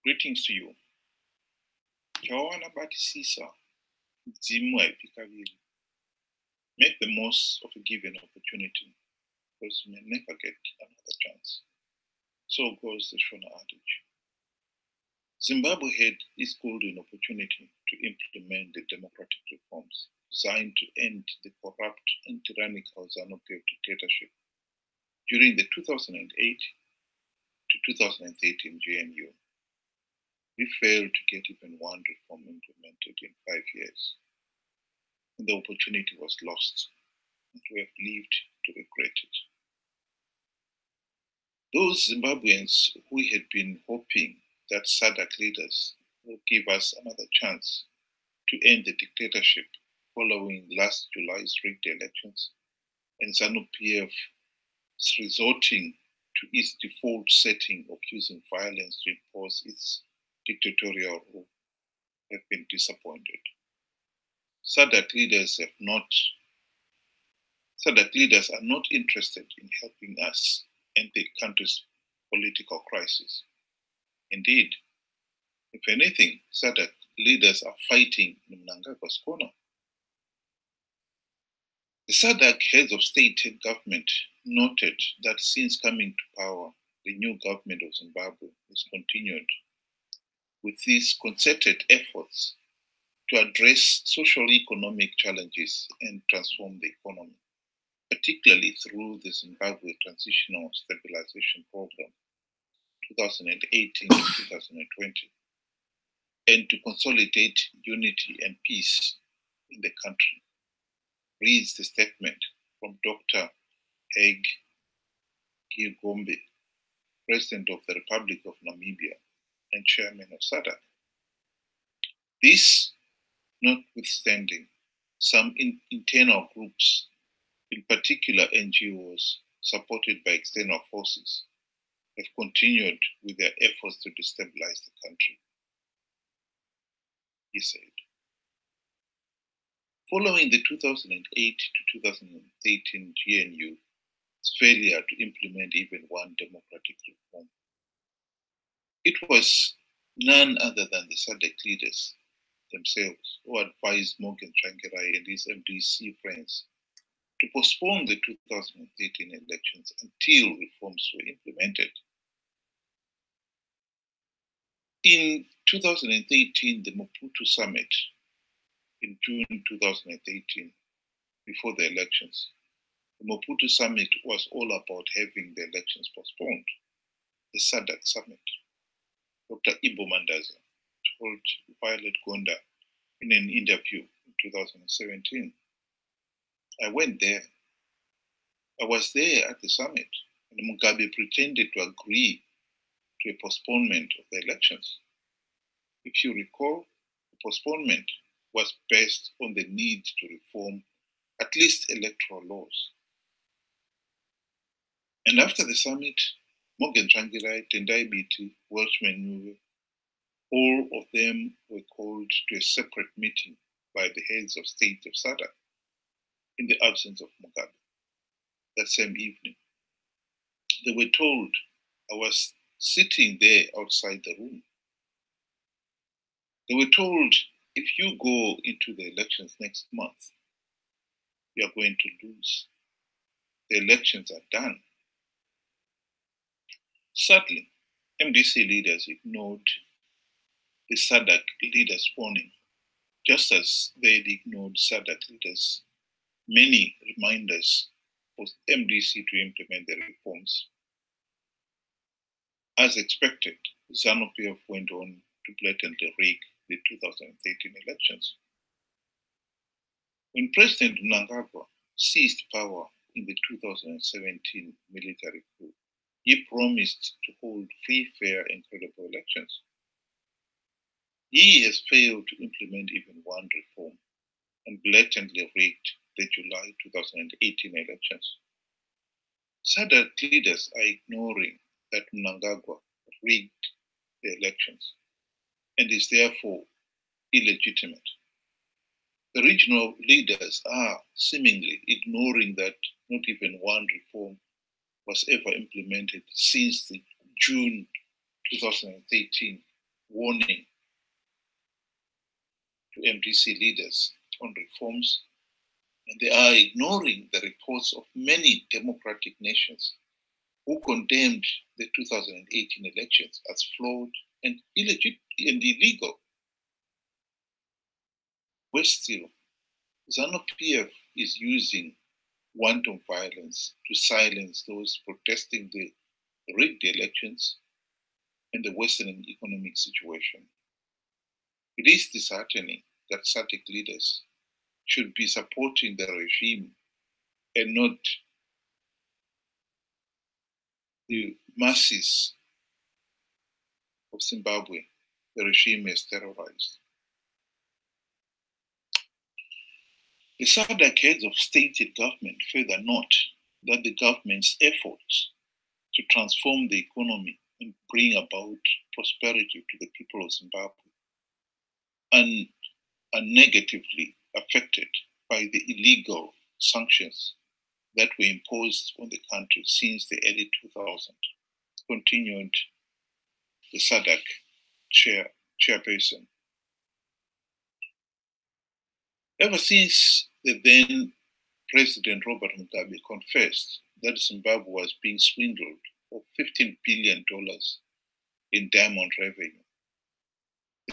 Greetings to you. Chawana Batisisa, Zimwa Pikavili. Make the most of a given opportunity, because you may never get another chance. So goes the Shona adage. Zimbabwe had its golden opportunity to implement the democratic reforms designed to end the corrupt and tyrannical Zanu PF dictatorship during the 2008 to 2013 GNU. We failed to get even one reform implemented in 5 years. And the opportunity was lost, and we have lived to regret it. Those Zimbabweans who had been hoping that SADC leaders will give us another chance to end the dictatorship following last July's rigged elections, and Zanu PF's resorting to its default setting of using violence to impose its dictatorial rule, have been disappointed. SADC leaders are not interested in helping us end the country's political crisis. Indeed, if anything, SADC leaders are fighting Mnangagwa's corner. The SADC heads of state and government noted that since coming to power, the new government of Zimbabwe has continued with these concerted efforts to address social-economic challenges and transform the economy, particularly through the Zimbabwe Transitional Stabilization Program 2018 to 2020, and to consolidate unity and peace in the country, reads the statement from Dr. Hage Gigombe, President of the Republic of Namibia and Chairman of SADC. This, notwithstanding, some internal groups, in particular NGOs supported by external forces, have continued with their efforts to destabilize the country. He said, following the 2008 to 2013 GNU's failure to implement even one democratic reform, it was none other than the SADC leaders themselves who advised Morgan Tsvangirai and his MDC friends to postpone the 2013 elections until reforms were implemented. In 2013, the Maputo summit in June 2013, before the elections, the Maputo summit was all about having the elections postponed. The SADC summit. Dr. Ibo Mandaza told Violet Gonda in an interview in 2017, I went there. I was there at the summit, and Mugabe pretended to agree to a postponement of the elections. If you recall, the postponement was based on the need to reform at least electoral laws. And after the summit, Morgan Tsvangirai, Tendai Biti, Welshman Nuwe, all of them were called to a separate meeting by the heads of state of SADC in the absence of Mugabe. That same evening, they were told I was sitting there outside the room. They were told, if you go into the elections next month, you are going to lose. The elections are done. Sadly, MDC leaders ignored the SADC leaders' warning, just as they had ignored SADC leaders' many reminders for MDC to implement the reforms. As expected, Zanu PF went on to blatantly rig the 2013 elections. When President Mnangagwa seized power in the 2017 military coup, he promised to hold free, fair, and credible elections. He has failed to implement even one reform and blatantly rigged the July 2018 elections. SADC leaders are ignoring that Mnangagwa rigged the elections and is therefore illegitimate. The regional leaders are seemingly ignoring that not even one reform was ever implemented since the June 2013 warning to MDC leaders on reforms, and they are ignoring the reports of many democratic nations who condemned the 2018 elections as flawed and illegal. Worse still, Zanu PF is using wanton violence to silence those protesting the rigged elections and the worsening economic situation. It is disheartening that SADC leaders should be supporting the regime and not the masses of Zimbabwe the regime has terrorized. The SADC heads of state and government further note that the government's efforts to transform the economy and bring about prosperity to the people of Zimbabwe are negatively affected by the illegal sanctions that were imposed on the country since the early 2000s, continued the SADC chairperson. Ever since the then President Robert Mugabe confessed that Zimbabwe was being swindled of $15 billion in diamond revenue,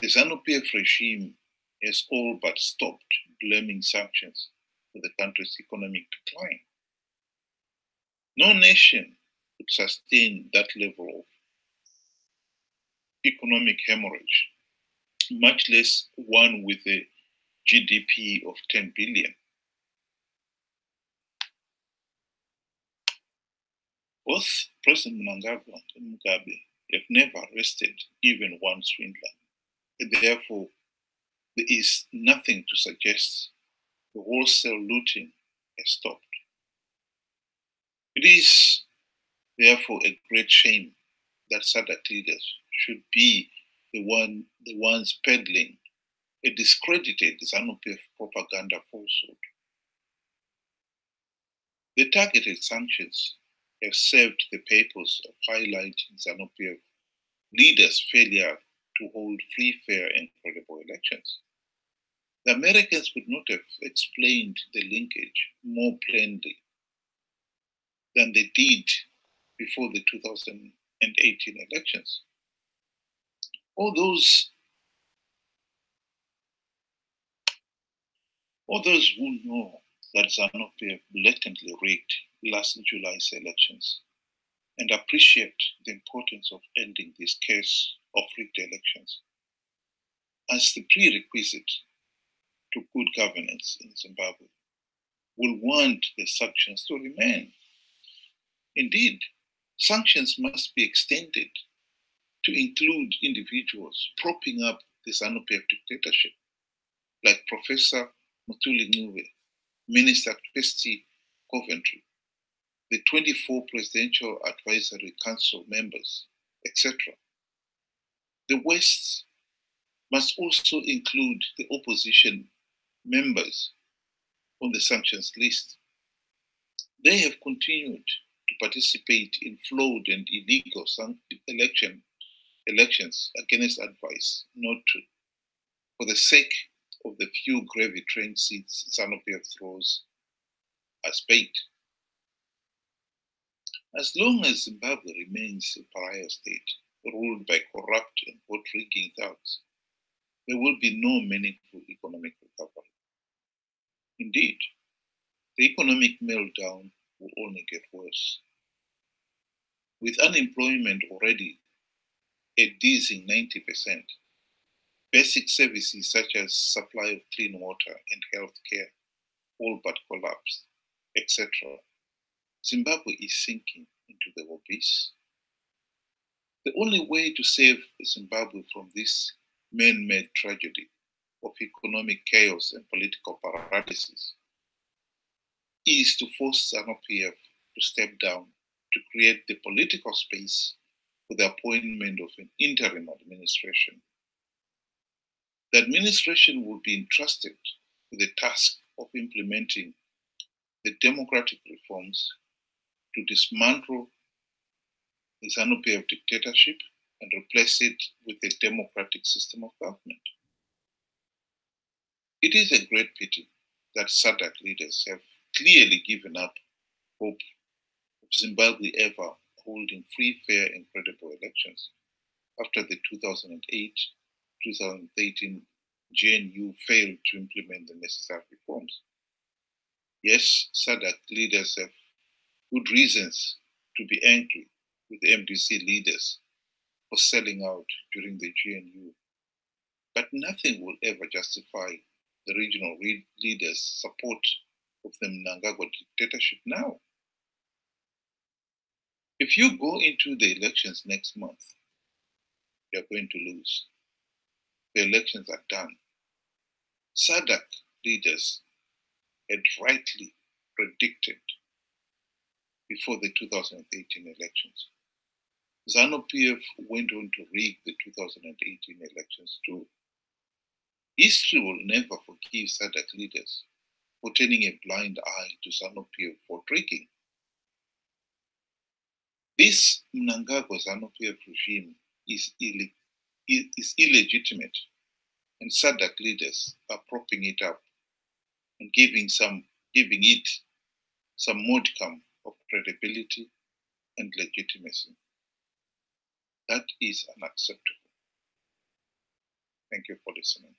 the Zanu PF regime has all but stopped blaming sanctions for the country's economic decline. No nation could sustain that level of economic hemorrhage, much less one with a GDP of 10 billion. Both President Mnangagwa and Mugabe have never arrested even one swindler, and therefore there is nothing to suggest the wholesale looting has stopped. It is therefore a great shame that SADC leaders should be the ones peddling a discredited Zanu PF propaganda falsehood. The targeted sanctions have served the purpose of highlighting Zanu PF leaders' failure to hold free, fair, and credible elections. The Americans would not have explained the linkage more plainly than they did before the 2018 elections. All those who know that Zanu PF blatantly rigged last July's elections and appreciate the importance of ending this case of rigged elections as the prerequisite to good governance in Zimbabwe will want the sanctions to remain. Indeed, sanctions must be extended to include individuals propping up the Zanu PF dictatorship, like Professor Mutuli Ncube, Minister Christy Coventry, the 24 Presidential Advisory Council members, etc. The West must also include the opposition members on the sanctions list. They have continued to participate in flawed and illegal elections against advice not to, for the sake of the few gravy train seats Zanu PF throws as bait. As long as Zimbabwe remains a pariah state ruled by corrupt and vote-rigging thugs, there will be no meaningful economic recovery. Indeed, the economic meltdown will only get worse. With unemployment already a dizzying 90%, basic services such as supply of clean water and health care all but collapsed, etc. Zimbabwe is sinking into the abyss. The only way to save Zimbabwe from this man-made tragedy of economic chaos and political paralysis is to force Zanu PF to step down to create the political space for the appointment of an interim administration. The administration will be entrusted with the task of implementing the democratic reforms to dismantle the Zanu PF dictatorship and replace it with a democratic system of government. It is a great pity that SADC leaders have clearly given up hope of Zimbabwe ever holding free, fair, and credible elections after the 2008-2013 GNU failed to implement the necessary reforms. Yes, SADC leaders have good reasons to be angry with MDC leaders for selling out during the GNU, but nothing will ever justify the regional leaders' support of the Mnangagwa dictatorship now. If you go into the elections next month, you're going to lose. The elections are done. SADC leaders had rightly predicted before the 2018 elections. Zanu PF went on to rig the 2018 elections too. History will never forgive SADC leaders for turning a blind eye to Zanu PF for tricking. This Mnangagwa Zanu PF regime is illegitimate, and SADC leaders are propping it up and giving it some modicum of credibility and legitimacy. That is unacceptable. Thank you for listening.